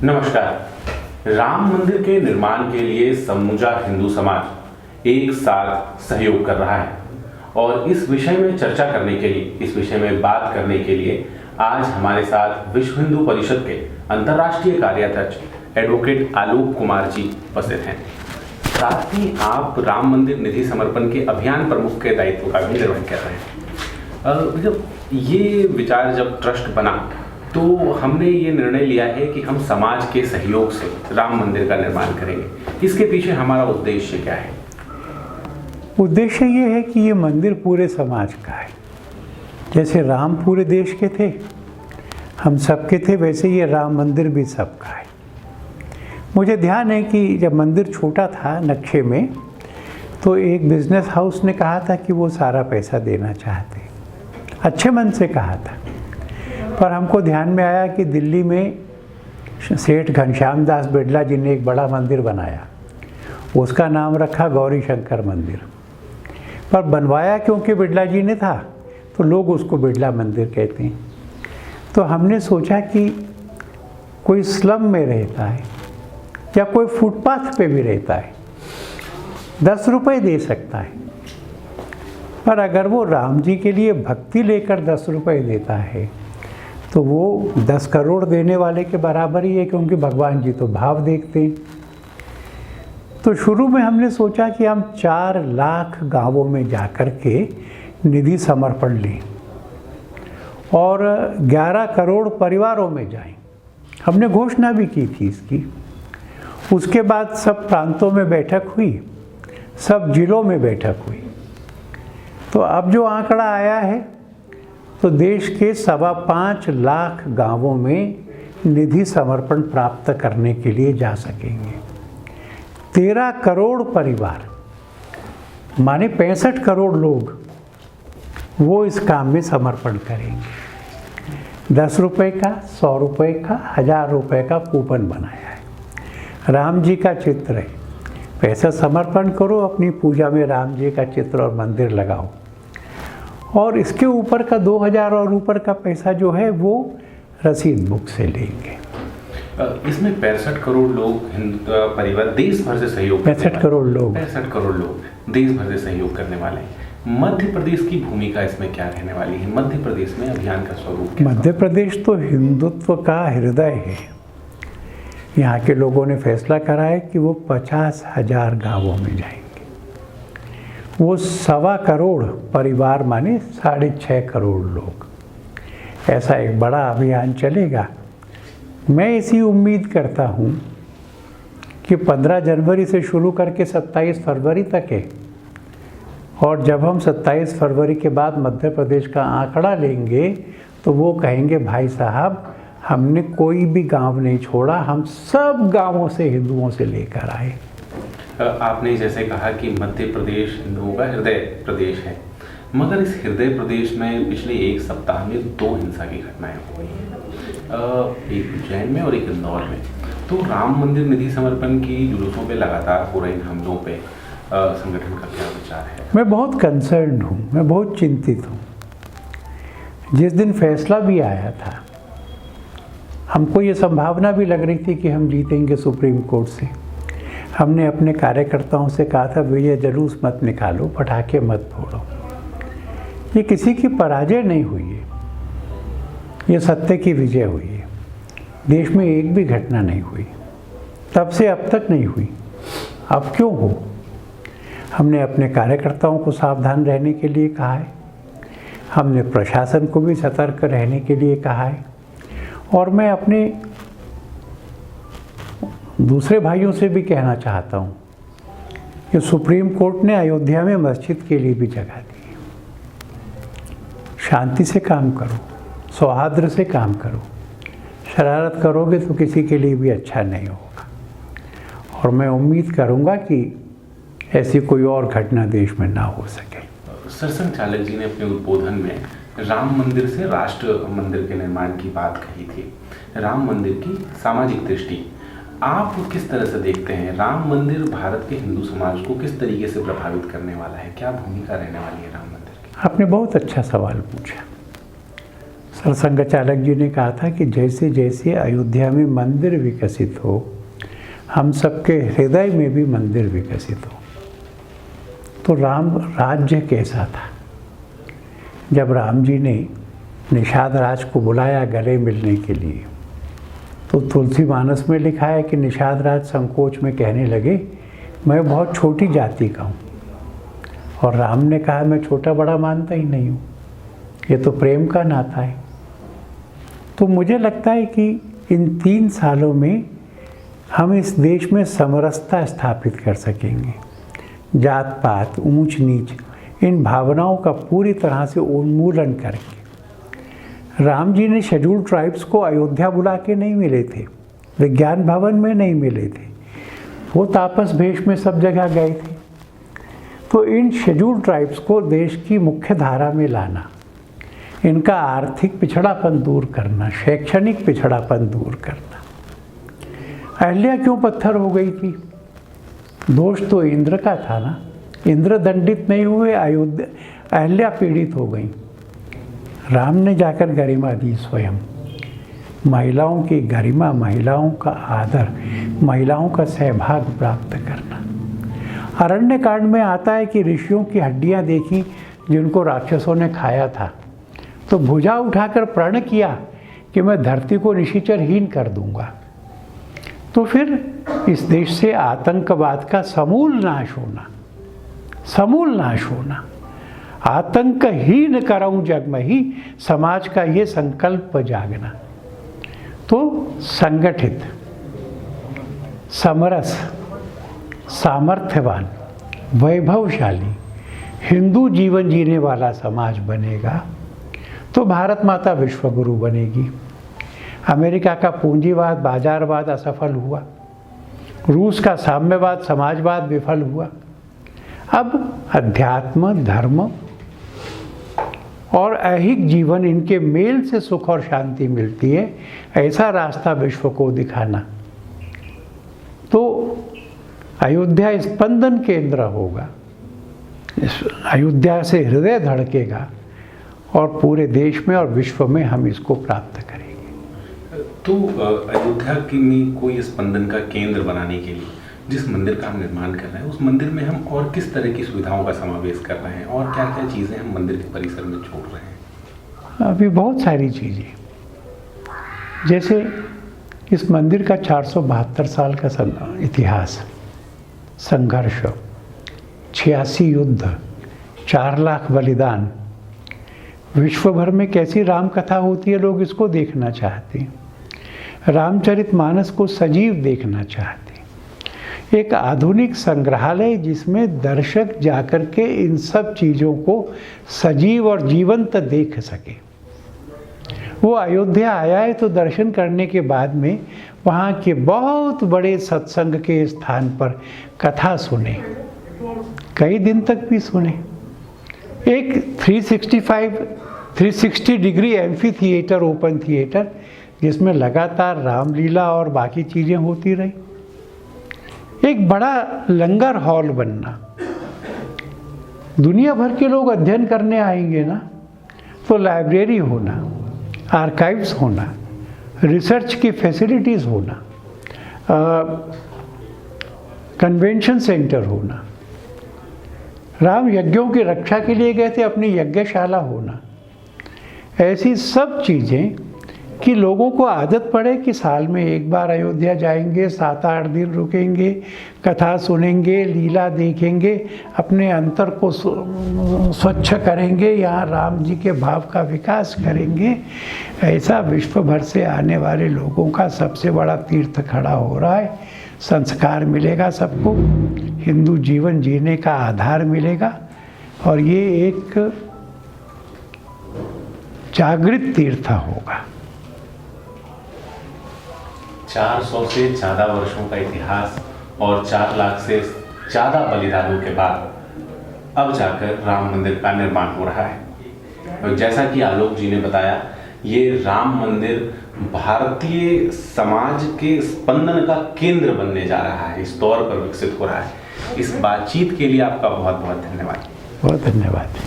नमस्कार। राम मंदिर के निर्माण के लिए समूचा हिंदू समाज एक साथ सहयोग कर रहा है और इस विषय में चर्चा करने के लिए, इस विषय में बात करने के लिए आज हमारे साथ विश्व हिंदू परिषद के अंतर्राष्ट्रीय कार्याध्यक्ष एडवोकेट आलोक कुमार जी उपस्थित हैं। साथ ही आप राम मंदिर निधि समर्पण के अभियान प्रमुख के दायित्व का भी निर्वहन कर रहे हैं। ये विचार जब ट्रस्ट बना तो हमने ये निर्णय लिया है कि हम समाज के सहयोग से राम मंदिर का निर्माण करेंगे। इसके पीछे हमारा उद्देश्य क्या है? उद्देश्य ये है कि ये मंदिर पूरे समाज का है। जैसे राम पूरे देश के थे, हम सबके थे, वैसे ये राम मंदिर भी सबका है। मुझे ध्यान है कि जब मंदिर छोटा था नक्शे में, तो एक बिजनेस हाउस ने कहा था कि वो सारा पैसा देना चाहते, अच्छे मन से कहा था। पर हमको ध्यान में आया कि दिल्ली में सेठ घनश्याम दास बिड़ला जी ने एक बड़ा मंदिर बनाया, उसका नाम रखा गौरी शंकर मंदिर। पर बनवाया क्योंकि बिड़ला जी ने था, तो लोग उसको बिड़ला मंदिर कहते हैं। तो हमने सोचा कि कोई स्लम में रहता है या कोई फुटपाथ पे भी रहता है, 10 रुपये दे सकता है, पर अगर वो राम जी के लिए भक्ति लेकर 10 रुपये देता है तो वो 10 करोड़ देने वाले के बराबर ही है, क्योंकि भगवान जी तो भाव देखते हैं। तो शुरू में हमने सोचा कि हम 4 लाख गांवों में जाकर के निधि समर्पण लें और 11 करोड़ परिवारों में जाएं। हमने घोषणा भी की थी इसकी। उसके बाद सब प्रांतों में बैठक हुई, सब जिलों में बैठक हुई। तो अब जो आंकड़ा आया है, तो देश के 5.25 लाख गांवों में निधि समर्पण प्राप्त करने के लिए जा सकेंगे। 13 करोड़ परिवार, माने 65 करोड़ लोग, वो इस काम में समर्पण करेंगे। 10 रुपये का, 100 रुपये का, 1000 रुपये का कूपन बनाया है। राम जी का चित्र है, पैसा समर्पण करो, अपनी पूजा में राम जी का चित्र और मंदिर लगाओ, और इसके ऊपर का 2000 और ऊपर का पैसा जो है वो रसीद बुक से लेंगे। इसमें 65 करोड़ लोग परिवार देश भर से सहयोग, 65 करोड़ लोग देश भर से सहयोग करने वाले हैं। मध्य प्रदेश की भूमिका इसमें क्या रहने वाली है? मध्य प्रदेश में अभियान का स्वरूप क्या? मध्य प्रदेश तो हिंदुत्व का हृदय है। यहाँ के लोगों ने फैसला करा है कि वो 50,000 गाँवों में जाएंगे। वो 1.25 करोड़ परिवार, माने 6.5 करोड़ लोग, ऐसा एक बड़ा अभियान चलेगा। मैं इसी उम्मीद करता हूँ कि 15 जनवरी से शुरू करके 27 फरवरी तक है, और जब हम 27 फरवरी के बाद मध्य प्रदेश का आंकड़ा लेंगे तो वो कहेंगे, भाई साहब हमने कोई भी गांव नहीं छोड़ा, हम सब गांवों से हिंदुओं से लेकर आए। आपने जैसे कहा कि मध्य प्रदेश हिंदुओं का हृदय प्रदेश है, मगर इस हृदय प्रदेश में पिछले 1 सप्ताह में 2 हिंसा की घटनाएं हो गई हैं, एक उज्जैन में और एक इंदौर में। तो राम मंदिर निधि समर्पण की जुलूसों पे लगातार हो रहे इन हमलों पे संगठन का क्या विचार है? मैं बहुत कंसर्न्ड हूँ, मैं बहुत चिंतित हूँ। जिस दिन फैसला भी आया था, हमको ये संभावना भी लग रही थी कि हम जीतेंगे सुप्रीम कोर्ट से। हमने अपने कार्यकर्ताओं से कहा था, भैया जुलूस मत निकालो, पटाखे मत फोड़ो। ये किसी की पराजय नहीं हुई है, ये सत्य की विजय हुई है। देश में एक भी घटना नहीं हुई, तब से अब तक नहीं हुई। अब क्यों हो? हमने अपने कार्यकर्ताओं को सावधान रहने के लिए कहा है, हमने प्रशासन को भी सतर्क रहने के लिए कहा है, और मैं अपने दूसरे भाइयों से भी कहना चाहता हूँ कि सुप्रीम कोर्ट ने अयोध्या में मस्जिद के लिए भी जगह दी है। शांति से काम करो, सौहार्द से काम करो। शरारत करोगे तो किसी के लिए भी अच्छा नहीं होगा, और मैं उम्मीद करूँगा कि ऐसी कोई और घटना देश में ना हो सके। सरसंघ चालक जी ने अपने उद्बोधन में राम मंदिर से राष्ट्र मंदिर के निर्माण की बात कही थी। राम मंदिर की सामाजिक दृष्टि आप किस तरह से देखते हैं? राम मंदिर भारत के हिंदू समाज को किस तरीके से प्रभावित करने वाला है? क्या भूमिका रहने वाली है राम मंदिर की? आपने बहुत अच्छा सवाल पूछा। सरसंघ चालक जी ने कहा था कि जैसे जैसे अयोध्या में मंदिर विकसित हो, हम सबके हृदय में भी मंदिर विकसित हो। तो राम राज्य कैसा था? जब राम जी ने निषाद राज को बुलाया गले मिलने के लिए, तो तुलसीमानस में लिखा है कि निषाद राज संकोच में कहने लगे, मैं बहुत छोटी जाति का हूँ। और राम ने कहा, मैं छोटा बड़ा मानता ही नहीं हूँ, ये तो प्रेम का नाता है। तो मुझे लगता है कि इन 3 सालों में हम इस देश में समरसता स्थापित कर सकेंगे। जात पात, ऊंच नीच, इन भावनाओं का पूरी तरह से उन्मूलन करेंगे। राम जी ने शेड्यूल्ड ट्राइब्स को अयोध्या बुला के नहीं मिले थे, विज्ञान भवन में नहीं मिले थे, वो तापस भेष में सब जगह गए थे। तो इन शेड्यूल्ड ट्राइब्स को देश की मुख्य धारा में लाना, इनका आर्थिक पिछड़ापन दूर करना, शैक्षणिक पिछड़ापन दूर करना। अहल्या क्यों पत्थर हो गई थी? दोष तो इंद्र का था ना। इंद्र दंडित नहीं हुए, अहल्या पीड़ित हो गई। राम ने जाकर गरिमा दी स्वयं। महिलाओं की गरिमा, महिलाओं का आदर, महिलाओं का सहभाग प्राप्त करना। अरण्य कांड में आता है कि ऋषियों की हड्डियां देखी जिनको राक्षसों ने खाया था, तो भुजा उठाकर प्रण किया कि मैं धरती को निशाचरहीन कर दूंगा। तो फिर इस देश से आतंकवाद का समूल नाश होना, समूल नाश होना। आतंकहीन करऊं जग में ही, समाज का ये संकल्प जागना। तो संगठित, समरस, सामर्थ्यवान, वैभवशाली हिंदू जीवन जीने वाला समाज बनेगा तो भारत माता विश्वगुरु बनेगी। अमेरिका का पूंजीवाद, बाजारवाद असफल हुआ, रूस का साम्यवाद, समाजवाद विफल हुआ। अब अध्यात्म, धर्म और ऐहिक जीवन, इनके मेल से सुख और शांति मिलती है, ऐसा रास्ता विश्व को दिखाना। तो अयोध्या स्पंदन केंद्र होगा, अयोध्या से हृदय धड़केगा और पूरे देश में और विश्व में हम इसको प्राप्त करेंगे। तो अयोध्या में कोई स्पंदन का केंद्र बनाने के लिए जिस मंदिर का हम निर्माण कर रहे हैं, उस मंदिर में हम और किस तरह की सुविधाओं का समावेश कर रहे हैं और क्या क्या चीज़ें हम मंदिर के परिसर में जोड़ रहे हैं? अभी बहुत सारी चीज़ें, जैसे इस मंदिर का 472 साल का इतिहास, संघर्ष, 86 युद्ध, 4 लाख बलिदान, विश्व भर में कैसी राम कथा होती है, लोग इसको देखना चाहते हैं। रामचरितमानस को सजीव देखना चाहते हैं। एक आधुनिक संग्रहालय जिसमें दर्शक जाकर के इन सब चीज़ों को सजीव और जीवंत देख सके। वो अयोध्या आया है तो दर्शन करने के बाद में वहाँ के बहुत बड़े सत्संग के स्थान पर कथा सुने, कई दिन तक भी सुने। एक 360 degree amphi theatre, open theatre, जिसमें लगातार रामलीला और बाकी चीज़ें होती रही। एक बड़ा लंगर हॉल बनना, दुनिया भर के लोग अध्ययन करने आएंगे ना, तो लाइब्रेरी होना, आर्काइव्स होना, रिसर्च की फैसिलिटीज़ होना, कन्वेंशन सेंटर होना। राम यज्ञों की रक्षा के लिए गए थे, अपनी यज्ञशाला होना। ऐसी सब चीज़ें कि लोगों को आदत पड़े कि साल में एक बार अयोध्या जाएंगे, 7-8 दिन रुकेंगे, कथा सुनेंगे, लीला देखेंगे, अपने अंतर को स्वच्छ करेंगे, यहाँ राम जी के भाव का विकास करेंगे। ऐसा विश्व भर से आने वाले लोगों का सबसे बड़ा तीर्थ खड़ा हो रहा है। संस्कार मिलेगा सबको, हिंदू जीवन जीने का आधार मिलेगा और ये एक जागृत तीर्थ होगा। 400 से ज़्यादा वर्षों का इतिहास और 4 लाख से ज़्यादा बलिदानों के बाद अब जाकर राम मंदिर का निर्माण हो रहा है। और जैसा कि आलोक जी ने बताया, ये राम मंदिर भारतीय समाज के स्पंदन का केंद्र बनने जा रहा है, इस तौर पर विकसित हो रहा है। इस बातचीत के लिए आपका बहुत बहुत धन्यवाद। बहुत धन्यवाद।